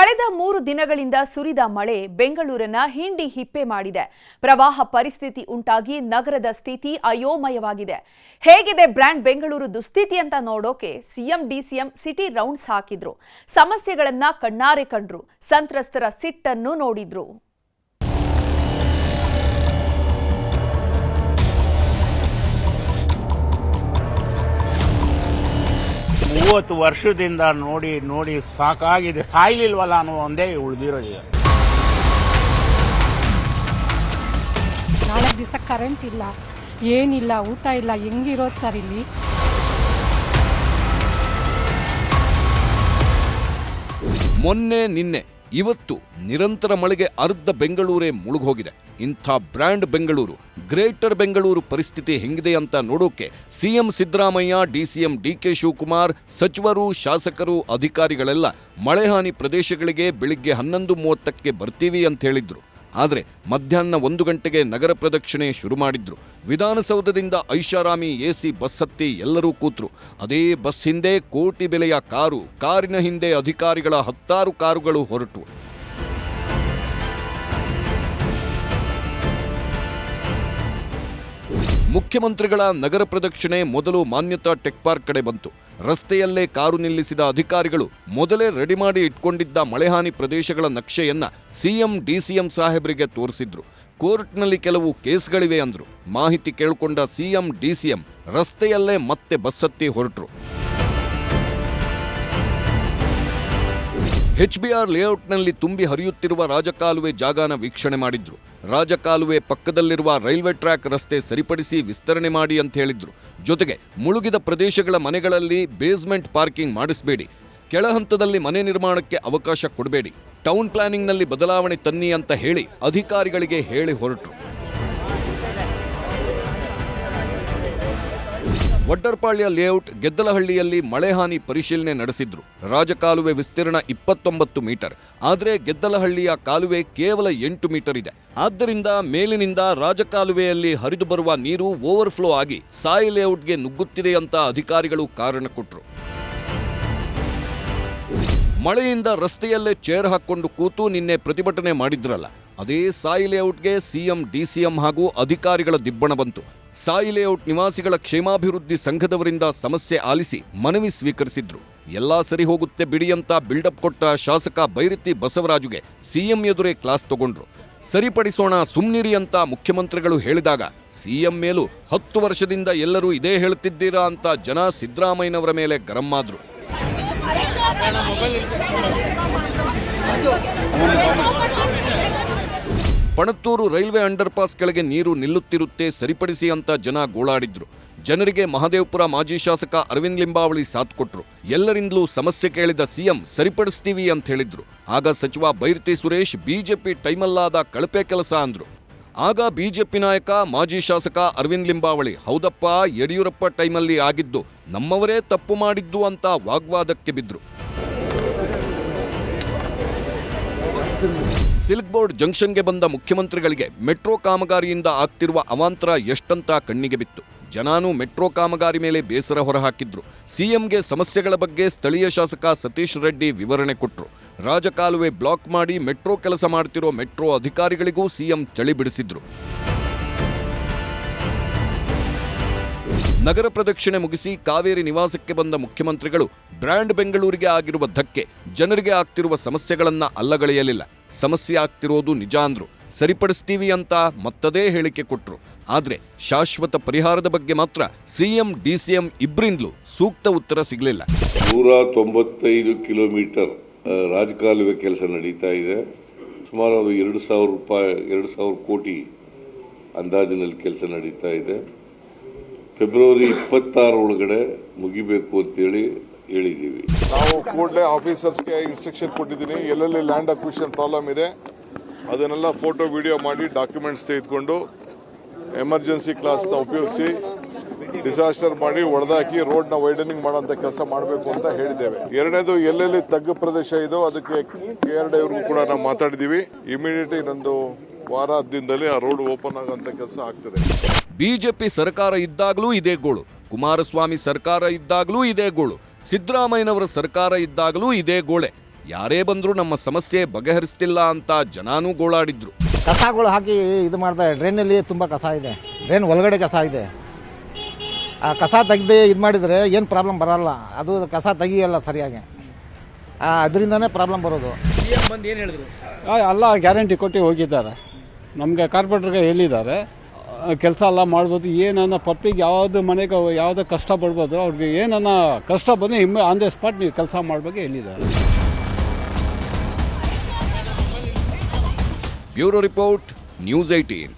ಕಳೆದ 3 ದಿನಗಳಿಂದ ಸುರಿದ ಮಳೆ ಬೆಂಗಳೂರನ್ನ ಹಿಂಡಿ ಹಿಪ್ಪೆ ಮಾಡಿದೆ. ಪ್ರವಾಹ ಪರಿಸ್ಥಿತಿ ಉಂಟಾಗಿ ನಗರದ ಸ್ಥಿತಿ ಅಯೋಮಯವಾಗಿದೆ. ಹೇಗಿದೆ ಬ್ರ್ಯಾಂಡ್ ಬೆಂಗಳೂರು ದುಸ್ಥಿತಿ ಅಂತ ನೋಡೋಕೆ ಸಿಎಂ ಡಿಸಿಎಂ ಸಿಟಿ ರೌಂಡ್ಸ್ ಹಾಕಿದ್ರು. ಸಮಸ್ಯೆಗಳನ್ನ ಕಣ್ಣಾರೆ ಕಂಡ್ರು. ಸಂತ್ರಸ್ತರ ಸಿಟ್ಟನ್ನು ನೋಡಿದ್ರು. 30 ವರ್ಷದಿಂದ ನೋಡಿ ಸಾಕಾಗಿದೆ. ಸಾಯ್ಲಿಲ್ವಲ್ಲ ಅನ್ನೋ ಒಂದೇ ಉಳಿದಿರೋದು. 4 ದಿವಸ ಕರೆಂಟ್ ಇಲ್ಲ, ಏನಿಲ್ಲ, ಊಟ ಇಲ್ಲ, ಹೆಂಗಿರೋದು ಸರ್ ಇಲ್ಲಿ? ಮೊನ್ನೆ ನಿನ್ನೆ ಇವತ್ತು ನಿರಂತರ ಮಳೆಗೆ ಅರ್ಧ ಬೆಂಗಳೂರೇ ಮುಳುಗೋಗಿದೆ. ಇಂಥ ಬ್ರ್ಯಾಂಡ್ ಬೆಂಗಳೂರು, ಗ್ರೇಟರ್ ಬೆಂಗಳೂರು ಪರಿಸ್ಥಿತಿ ಹೆಂಗಿದೆ ಅಂತ ನೋಡೋಕೆ ಸಿಎಂ ಸಿದ್ದರಾಮಯ್ಯ, ಡಿಸಿಎಂ ಡಿಕೆ ಶಿವಕುಮಾರ್, ಸಚಿವರು, ಶಾಸಕರು, ಅಧಿಕಾರಿಗಳೆಲ್ಲ ಮಳೆಹಾನಿ ಪ್ರದೇಶಗಳಿಗೆ ಬೆಳಿಗ್ಗೆ 11:30ಕ್ಕೆ ಬರ್ತೀವಿ ಅಂತ ಹೇಳಿದ್ರು. ಆದರೆ ಮಧ್ಯಾಹ್ನ 1 ಗಂಟೆಗೆ ನಗರ ಪ್ರದಕ್ಷಿಣೆ ಶುರು ಮಾಡಿದ್ರು. ವಿಧಾನಸೌಧದಿಂದ ಐಷಾರಾಮಿ ಎಸಿ ಬಸ್ ಹತ್ತಿ ಎಲ್ಲರೂ ಕೂತ್ರು. ಅದೇ ಬಸ್ ಹಿಂದೆ ಕೋಟಿ ಬೆಲೆಯ ಕಾರಿನ ಹಿಂದೆ ಅಧಿಕಾರಿಗಳ 10 ಕಾರುಗಳು ಹೊರಟು. ಮುಖ್ಯಮಂತ್ರಿಗಳ ನಗರ ಪ್ರದಕ್ಷಿಣೆ ಮೊದಲು ಮಾನ್ಯತಾ ಟೆಕ್ ಪಾರ್ಕ್ ಕಡೆ ಬಂತು. ರಸ್ತೆಯಲ್ಲೇ ಕಾರು ನಿಲ್ಲಿಸಿದ ಅಧಿಕಾರಿಗಳು ಮೊದಲೇ ರೆಡಿ ಮಾಡಿ ಇಟ್ಕೊಂಡಿದ್ದ ಮಳೆಹಾನಿ ಪ್ರದೇಶಗಳ ನಕ್ಷೆಯನ್ನ ಸಿಎಂ ಡಿಸಿಎಂ ಸಾಹೇಬರಿಗೆ ತೋರಿಸಿದ್ರು. ಕೋರ್ಟ್ನಲ್ಲಿ ಕೆಲವು ಕೇಸ್ಗಳಿವೆ ಅಂದ್ರು. ಮಾಹಿತಿ ಕೇಳಿಕೊಂಡ ಸಿಎಂ ಡಿಸಿಎಂ ರಸ್ತೆಯಲ್ಲೇ ಮತ್ತೆ ಬಸ್ ಹತ್ತಿ ಹೊರಟರು. HBR ಲೇಔಟ್ನಲ್ಲಿ ತುಂಬಿ ಹರಿಯುತ್ತಿರುವ ರಾಜಕಾಲುವೆ ಜಾಗನ ವೀಕ್ಷಣೆ ಮಾಡಿದ್ರು. ರಾಜಕಾಲುವೆ ಪಕ್ಕದಲ್ಲಿರುವ ರೈಲ್ವೆ ಟ್ರ್ಯಾಕ್ ರಸ್ತೆ ಸರಿಪಡಿಸಿ ವಿಸ್ತರಣೆ ಮಾಡಿ ಅಂತ ಹೇಳಿದ್ರು. ಜೊತೆಗೆ ಮುಳುಗಿದ ಪ್ರದೇಶಗಳ ಮನೆಗಳಲ್ಲಿ ಬೇಸ್ಮೆಂಟ್ ಪಾರ್ಕಿಂಗ್ ಮಾಡಿಸಬೇಡಿ, ಕೆಳ ಹಂತದಲ್ಲಿ ಮನೆ ನಿರ್ಮಾಣಕ್ಕೆ ಅವಕಾಶ ಕೊಡಬೇಡಿ, ಟೌನ್ ಪ್ಲಾನಿಂಗ್ನಲ್ಲಿ ಬದಲಾವಣೆ ತನ್ನಿ ಅಂತ ಹೇಳಿ ಅಧಿಕಾರಿಗಳಿಗೆ ಹೇಳಿ ಹೊರಟರು. ವಡ್ಡರ್ಪಾಳ್ಯ ಲೇಔಟ್ ಗೆದ್ದಲಹಳ್ಳಿಯಲ್ಲಿ ಮಳೆಹಾನಿ ಪರಿಶೀಲನೆ ನಡೆಸಿದ್ರು. ರಾಜಕಾಲುವೆ ವಿಸ್ತೀರ್ಣ 29 ಮೀಟರ್, ಆದರೆ ಗೆದ್ದಲಹಳ್ಳಿಯ ಕಾಲುವೆ ಕೇವಲ 8 ಮೀಟರ್ ಇದೆ. ಆದ್ದರಿಂದ ಮೇಲಿನಿಂದ ರಾಜಕಾಲುವೆಯಲ್ಲಿ ಹರಿದು ಬರುವ ನೀರು ಓವರ್ಫ್ಲೋ ಆಗಿ ಸಾಯಿ ಲೇಔಟ್ಗೆ ನುಗ್ಗುತ್ತಿದೆ ಅಂತ ಅಧಿಕಾರಿಗಳು ಕಾರಣ ಕೊಟ್ಟರು. ಮಳೆಯಿಂದ ರಸ್ತೆಯಲ್ಲೇ ಚೇರ್ ಹಾಕೊಂಡು ಕೂತು ನಿನ್ನೆ ಪ್ರತಿಭಟನೆ ಮಾಡಿದ್ರಲ್ಲ, ಅದೇ ಸಾಯಿ ಲೇಔಟ್ಗೆ ಸಿಎಂ ಡಿಸಿಎಂ ಹಾಗೂ ಅಧಿಕಾರಿಗಳ ದಿಬ್ಬಣ ಬಂತು. ಸಾಯಿ ಲೇಔಟ್ ನಿವಾಸಿಗಳ ಕ್ಷೇಮಾಭಿವೃದ್ಧಿ ಸಂಘದವರಿಂದ ಸಮಸ್ಯೆ ಆಲಿಸಿ ಮನವಿ ಸ್ವೀಕರಿಸಿದ್ರು. ಎಲ್ಲಾ ಸರಿ ಹೋಗುತ್ತೆ ಬಿಡಿ ಅಂತ ಬಿಲ್ಡಪ್ ಕೊಟ್ಟ ಶಾಸಕ ಬೈರತಿ ಬಸವರಾಜುಗೆ ಸಿಎಂ ಎದುರೇ ಕ್ಲಾಸ್ ತಗೊಂಡ್ರು. ಸರಿಪಡಿಸೋಣ ಸುಮ್ನಿರಿ ಅಂತ ಮುಖ್ಯಮಂತ್ರಿಗಳು ಹೇಳಿದಾಗ ಸಿಎಂ ಮೇಲೂ 10 ವರ್ಷದಿಂದ ಎಲ್ಲರೂ ಇದೇ ಹೇಳ್ತಿದ್ದೀರಾ ಅಂತ ಜನ ಸಿದ್ದರಾಮಯ್ಯನವರ ಮೇಲೆ ಗರಂ ಆದ್ರು. ಪಣತ್ತೂರು ರೈಲ್ವೆ ಅಂಡರ್ಪಾಸ್ ಕೆಳಗೆ ನೀರು ನಿಲ್ಲುತ್ತಿರುತ್ತೆ, ಸರಿಪಡಿಸಿ ಅಂತ ಜನ ಗೋಳಾಡಿದ್ರು. ಜನರಿಗೆ ಮಹದೇವಪುರ ಮಾಜಿ ಶಾಸಕ ಅರವಿಂದ್ ಲಿಂಬಾವಳಿ ಸಾಥ್ ಕೊಟ್ರು. ಎಲ್ಲರಿಂದಲೂ ಸಮಸ್ಯೆ ಕೇಳಿದ ಸಿಎಂ ಸರಿಪಡಿಸ್ತೀವಿ ಅಂತ ಹೇಳಿದ್ರು. ಆಗ ಸಚಿವ ಬೈರತಿ ಸುರೇಶ್ ಬಿಜೆಪಿ ಟೈಮಲ್ಲಾದ ಕಳಪೆ ಕೆಲಸ ಅಂದ್ರು. ಆಗ ಬಿಜೆಪಿ ನಾಯಕ ಮಾಜಿ ಶಾಸಕ ಅರವಿಂದ್ ಲಿಂಬಾವಳಿ ಹೌದಪ್ಪ, ಯಡಿಯೂರಪ್ಪ ಟೈಮಲ್ಲಿ ಆಗಿದ್ದು, ನಮ್ಮವರೇ ತಪ್ಪು ಮಾಡಿದ್ದು ಅಂತ ವಾಗ್ವಾದಕ್ಕೆ ಬಿದ್ರು. ಸಿಲ್ಕ್ ಬೋರ್ಡ್ ಜಂಕ್ಷನ್ಗೆ ಬಂದ ಮುಖ್ಯಮಂತ್ರಿಗಳಿಗೆ ಮೆಟ್ರೋ ಕಾಮಗಾರಿಯಿಂದ ಆಗ್ತಿರುವ ಅವಾಂತರ ಎಷ್ಟಂತ ಕಣ್ಣಿಗೆ ಬಿತ್ತು. ಜನಾನು ಮೆಟ್ರೋ ಕಾಮಗಾರಿ ಮೇಲೆ ಬೇಸರ ಹೊರಹಾಕಿದ್ರು. ಸಿಎಂಗೆ ಸಮಸ್ಯೆಗಳ ಬಗ್ಗೆ ಸ್ಥಳೀಯ ಶಾಸಕ ಸತೀಶ್ ರೆಡ್ಡಿ ವಿವರಣೆ ಕೊಟ್ಟರು. ರಾಜಕಾಲುವೆ ಬ್ಲಾಕ್ ಮಾಡಿ ಮೆಟ್ರೋ ಕೆಲಸ ಮಾಡ್ತಿರೋ ಮೆಟ್ರೋ ಅಧಿಕಾರಿಗಳಿಗೂ ಸಿಎಂ ಚಳಿ ಬಿಡಿಸಿದ್ರು. ನಗರ ಪ್ರದಕ್ಷಿಣೆ ಮುಗಿಸಿ ಕಾವೇರಿ ನಿವಾಸಕ್ಕೆ ಬಂದ ಮುಖ್ಯಮಂತ್ರಿಗಳು ಬ್ರ್ಯಾಂಡ್ ಬೆಂಗಳೂರಿಗೆ ಆಗಿರುವ ಧಕ್ಕೆ, ಜನರಿಗೆ ಆಗ್ತಿರುವ ಸಮಸ್ಯೆಗಳನ್ನ ಅಲ್ಲಗಳೆಯಲಿಲ್ಲ. ಸಮಸ್ಯೆ ಆಗ್ತಿರೋದು ನಿಜ ಅಂದ್ರು. ಸರಿಪಡಿಸ್ತೀವಿ ಅಂತ ಮತ್ತದೇ ಹೇಳಿಕೆ ಕೊಟ್ರು. ಆದ್ರೆ ಶಾಶ್ವತ ಪರಿಹಾರದ ಬಗ್ಗೆ ಮಾತ್ರ ಸಿಎಂ ಡಿಸಿಎಂ ಇಬ್ಬರಿಂದಲೂ ಸೂಕ್ತ ಉತ್ತರ ಸಿಗಲಿಲ್ಲ. 195 ಕಿಲೋಮೀಟರ್ ರಾಜಕಾಲುವೆ ಕೆಲಸ ನಡೀತಾ ಇದೆ. ಸುಮಾರು 2,000 ಕೋಟಿ ಅಂದಾಜಿನಲ್ಲಿ ಕೆಲಸ ನಡೀತಾ ಇದೆ. ಫೆಬ್ರವರಿ 26 ಒಳಗಡೆ ಮುಗಿಬೇಕು ಅಂತೇಳಿ ಹೇಳಿದ್ದೀವಿ. ನಾವು ಕೂಡಲೇ ಆಫೀಸರ್ಸ್ಗೆ ಇನ್ಸ್ಟ್ರಕ್ಷನ್ ಕೊಟ್ಟಿದ್ದೀನಿ. ಎಲ್ಲೆಲ್ಲಿ ಲ್ಯಾಂಡ್ ಅಕ್ವಿಷನ್ ಪ್ರಾಬ್ಲಮ್ ಇದೆ ಅದನ್ನೆಲ್ಲ ಫೋಟೋ ವಿಡಿಯೋ ಮಾಡಿ ಡಾಕ್ಯುಮೆಂಟ್ಸ್ ತೆಗೆದುಕೊಂಡು ಎಮರ್ಜೆನ್ಸಿ ಕ್ಲಾಸ್ನ ಉಪಯೋಗಿಸಿ ಡಿಸಾಸ್ಟರ್ ಮಾಡಿ ಒಡೆದಾಕಿ ರೋಡ್ನ ವೈಡನಿಂಗ್ ಮಾಡೋಂಥ ಕೆಲಸ ಮಾಡಬೇಕು ಅಂತ ಹೇಳಿದ್ದೇವೆ. ಎರಡನೇದು, ಎಲ್ಲೆಲ್ಲಿ ತಗ್ಗು ಪ್ರದೇಶ ಇದೋ ಅದಕ್ಕೆ KRD ಅವ್ರಿಗೂ ಕೂಡ ನಾವು ಮಾತಾಡಿದ್ದೀವಿ. ಇಮಿಡಿಯೇಟ್ ಇನ್ನೊಂದು ವಾರ 10 ದಿನದಲ್ಲಿ ಆ ರೋಡ್ ಓಪನ್ ಆಗೋಂಥ ಕೆಲಸ ಆಗ್ತದೆ. ಬಿಜೆಪಿ ಸರ್ಕಾರ ಇದ್ದಾಗಲೂ ಇದೇ ಗೋಳು, ಕುಮಾರಸ್ವಾಮಿ ಸರ್ಕಾರ ಇದ್ದಾಗಲೂ ಇದೇ ಗೋಳು, ಸಿದ್ದರಾಮಯ್ಯನವರ ಸರ್ಕಾರ ಇದ್ದಾಗಲೂ ಇದೇ ಗೋಳೆ. ಯಾರೇ ಬಂದರೂ ನಮ್ಮ ಸಮಸ್ಯೆ ಬಗೆಹರಿಸ್ತಿಲ್ಲ ಅಂತ ಜನಾನೂ ಗೋಳಾಡಿದ್ರು. ಕಸಗಳು ಹಾಕಿ ಇದು ಮಾಡ್ತಾರೆ. ಡ್ರೈನಲ್ಲಿ ತುಂಬ ಕಸ ಇದೆ, ಡ್ರೈನ್ ಒಳಗಡೆ ಕಸ ಇದೆ. ಆ ಕಸ ತೆಗೆದು ಇದು ಮಾಡಿದರೆ ಏನು ಪ್ರಾಬ್ಲಮ್ ಬರಲ್ಲ, ಅದು ಕಸ ತೆಗಿಯಲ್ಲ ಸರಿಯಾಗಿ, ಅದರಿಂದನೇ ಪ್ರಾಬ್ಲಮ್ ಬರೋದು. ಎಲ್ಲ ಗ್ಯಾರಂಟಿ ಕೊಟ್ಟು ಹೋಗಿದ್ದಾರೆ. ನಮಗೆ ಕಾರ್ಪೊರೇಟರ್ಗೆ ಹೇಳಿದ್ದಾರೆ ಕೆಲಸ ಎಲ್ಲ ಮಾಡ್ಬೋದು. ಏನನ್ನ ಪಬ್ಲಿಕ್ ಯಾವುದು ಮನೆಗೆ ಯಾವುದೇ ಕಷ್ಟ ಪಡ್ಬೋದು, ಅವ್ರಿಗೆ ಏನನ್ನ ಕಷ್ಟ ಬಂದು ಆನ್ ದ ಸ್ಪಾಟ್ ನೀವು ಕೆಲಸ ಮಾಡಬೇಕು ಹೇಳಿದ್ದಾರೆ. Bureau report, news 18.